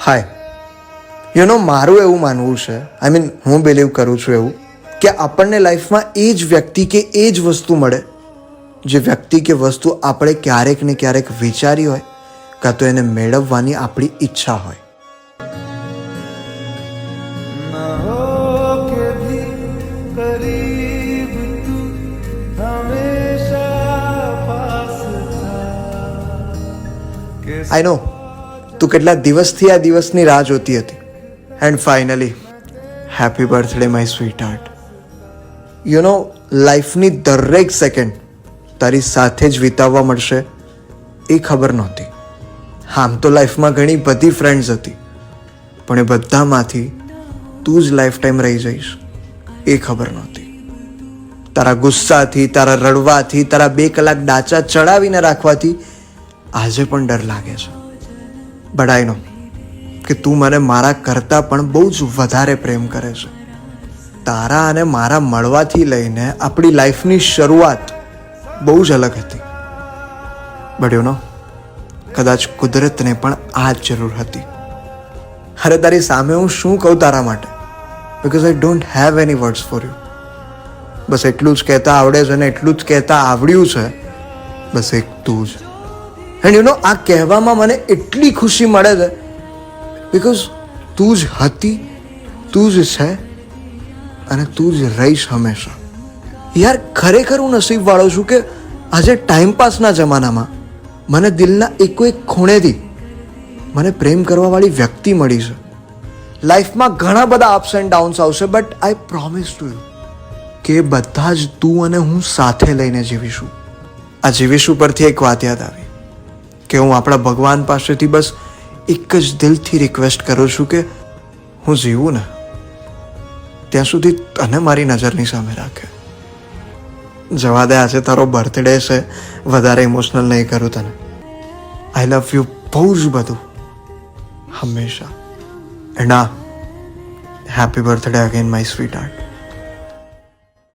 હાય, મારું એવું માનવું છે, હું બિલીવ કરું છું એવું કે આપણને લાઈફમાં એ જ વ્યક્તિ કે એ જ વસ્તુ મળે જે વ્યક્તિ કે વસ્તુ આપણે ક્યારેક ને ક્યારેક વિચારી હોય કાં તો એને મેળવવાની આપણી ઈચ્છા હોય. આઈ નો તું કેટલા દિવસથી આ દિવસની રાહ જોતી હતી and finally happy birthday my sweetheart. લાઈફની દરેક સેકન્ડ તારી સાથે જ વિતાવવા મળશે એ ખબર નહોતી. આમ તો લાઈફમાં ઘણી બધી ફ્રેન્ડ્સ હતી, પણ એ બધામાંથી તું જ લાઈફ ટાઈમ રહી જઈશ એ ખબર નહોતી. તારા ગુસ્સાથી, તારા રડવાથી, તારા 2 કલાક ડાચા ચડાવીને રાખવાથી આજે પણ ડર લાગે છે. બટ આઈ નો કે તું મને મારા કરતાં પણ બહુ જ વધારે પ્રેમ કરે છે. તારા અને મારા મળવાથી લઈને આપણી લાઈફની શરૂઆત બહુ જ અલગ હતી. બટ કદાચ કુદરતને પણ આ જ જરૂર હતી. અરે તારી સામે હું શું કહું તારા માટે, because I don't have any words for you. બસ એટલું જ કહેતા આવડે છે અને એટલું જ કહેતા આવડ્યું છે, બસ એક તું જ. એન્ડ આ કહેવામાં મને એટલી ખુશી મળે છે બિકોઝ તું જ હતી, તું જ છે અને તું જ રહીશ હંમેશા. યાર ખરેખર હું નસીબવાળો છું કે આજે ટાઈમપાસના જમાનામાં મને દિલના એક ખૂણેથી મને પ્રેમ કરવાવાળી વ્યક્તિ મળી છે. લાઈફમાં ઘણા બધા અપ્સ એન્ડ ડાઉન્સ આવશે, but I promise to you કે બધા જ તું અને હું સાથે લઈને જીવીશું. આ જીવીશું પરથી એક વાત યાદ આવી કે હું આપણા ભગવાન પાસેથી બસ એક જ દિલથી રિક્વેસ્ટ કરું છું કે હું જીવું ને ત્યાં સુધી તને મારી નજરની સામે રાખે. જવા દે, આજે તારો બર્થડે છે, વધારે ઇમોશનલ નહીં કરું તને. આઈ લવ યુ બહુ જ બધું, હંમેશા. And happy birthday again my sweet heart.